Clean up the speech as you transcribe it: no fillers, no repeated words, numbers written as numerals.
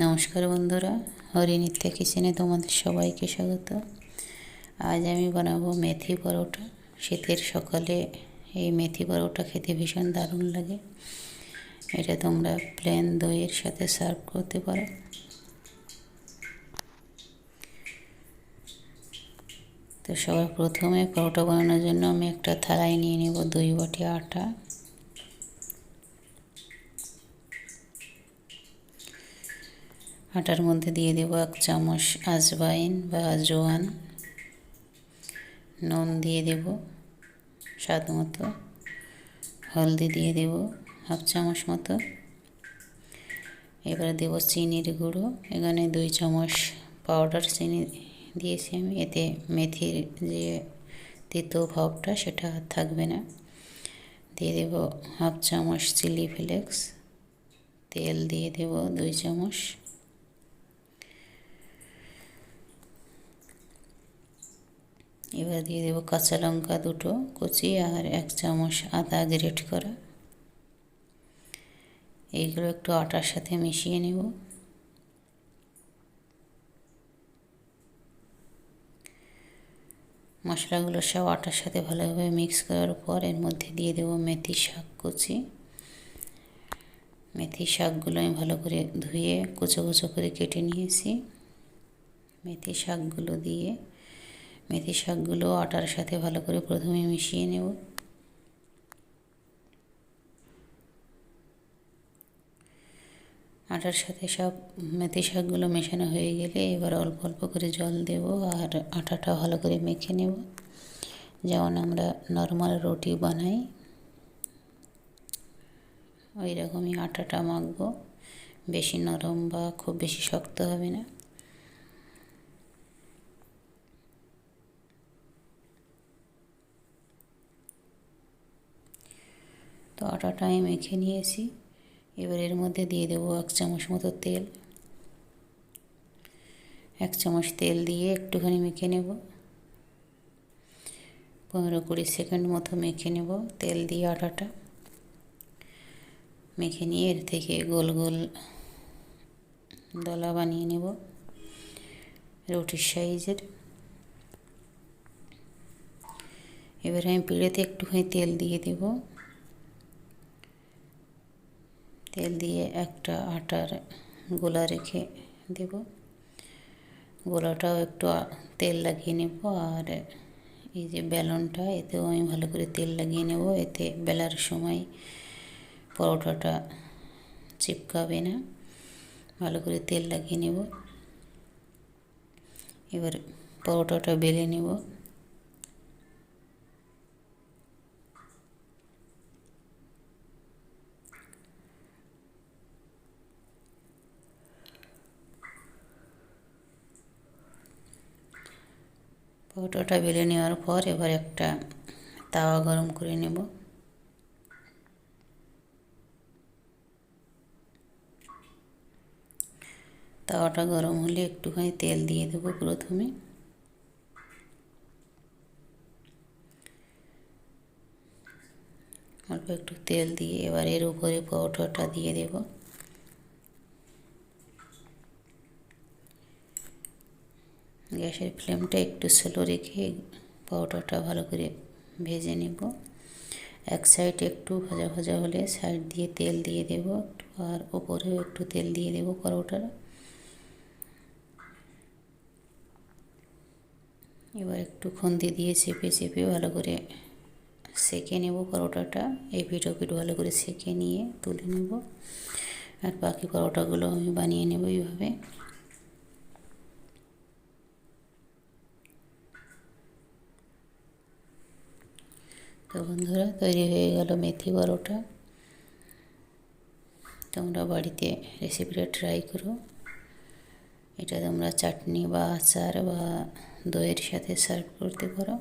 নমস্কার বন্ধুরা, হরিনিত্যা কিচেনে তোমাদের সবাইকে স্বাগত। আজ আমি বানাবো মেথি পরোটা। শীতের সকালে এই মেথি পরোটা খেতে ভীষণ দারুণ লাগে। এটা তোমরা প্লেন দইয়ের সাথে সার্ভ করতে পারো। তো সবার প্রথমে পরোটা বানানোর জন্য আমি একটা থালায় নিয়ে নেব 2 বাটি আটা। আটার মধ্যে দিয়ে দেব 1 চামচ আজওয়াইন বা জোয়ান, নুন দিয়ে দেব স্বাদ মতো, হলদি দিয়ে দেব 1/2 চামচ মতো। এবারে দেব চিনির গুঁড়ো। এখানে 2 চামচ পাউডার চিনি দিয়েছি আমি। এতে মেথির যে তেতো ভাবটা সেটা আর থাকবে না। দিয়ে দেব 1/2 চামচ চিলি ফ্লেক্স। তেল দিয়ে দেব 2 চামচ। এবার দিয়ে দেব কাঁচা লঙ্কা 2টো কুচি আর 1 চামচ আদা গ্রেট করা। এইগুলো একটু আটার সাথে মিশিয়ে নেব। মশলাগুলো সব আটার সাথে ভালোভাবে মিক্স করার পর এর মধ্যে দিয়ে দেব মেথি শাক কুচি। মেথি শাকগুলো আমি ভালো করে ধুয়ে কুচো কুচো করে কেটে নিয়েছি। মেথি শাকগুলো আটার সাথে ভালো করে প্রথমে মিশিয়ে নেব। আটার সাথে সব মেথি শাকগুলো মেশানো হয়ে গেলে এবার অল্প অল্প করে জল দেব আর আটাটা ভালো করে মেখে নেব। যেমন আমরা নর্মাল রুটি বানাই ওই রকমই আটাটা মাখবো। বেশি নরম বা খুব বেশি শক্ত হবে না। তো আটাটা আমি মেখে নিয়েছি। এবার এর মধ্যে দিয়ে দেবো 1 চামচ মতো তেল। 1 চামচ তেল দিয়ে একটুখানি মেখে নেব। 15-20 সেকেন্ড মতো মেখে নেব তেল দিয়ে আটাটা। মেখে নিয়ে এর থেকে গোল গোল দলা বানিয়ে নেব রুটির সাইজের। এবারে আমি পিঁড়েতে একটুখানি তেল দিয়ে দেব। তেল দিয়ে একটা আটার গোলা রেখে দেব। গোলাটাও একটু তেল লাগিয়ে নেব আর এই যে বেলনটা এতেও আমি ভালো করে তেল লাগিয়ে নেব। এতে বেলার সময় পরোটাটা চিপকাবে না। ভালো করে তেল লাগিয়ে নেব। এবার পরোটাটা বেলে নেব। পরোটাটা বেলে নেওয়ার পর এবার একটা তাওয়া গরম করে নেব। তাওয়াটা গরম হলে একটুখানি তেল দিয়ে দেবো প্রথমে। অল্প একটু তেল দিয়ে এবার এর উপরে পরোটাটা দিয়ে দেব। গ্যাসের ফ্লেমটা একটু স্লো রেখে পরোটাটা ভালো করে ভেজে নেব। এক সাইড একটু ভাজা ভাজা হলে সাইড দিয়ে তেল দিয়ে দেব আর ওপরেও একটু তেল দিয়ে দেব পরোটার। এবার একটু খুন্তি দিয়ে চেপে চেপে ভালো করে সেঁকে নেব পরোটাটা। এই পিঠ ওপিঠ ভালো করে সেঁকে নিয়ে তুলে নেব। আর বাকি পরোটাগুলো আমি বানিয়ে নেব এইভাবে। তো বন্ধুরা, তৈরি হয়ে গেল মেথি পরোটা। তোমরা বাড়িতে রেসিপিটা ট্রাই করো। এটা তোমরা চাটনি বা আচার বা দইয়ের সাথে সার্ভ করতে পারো।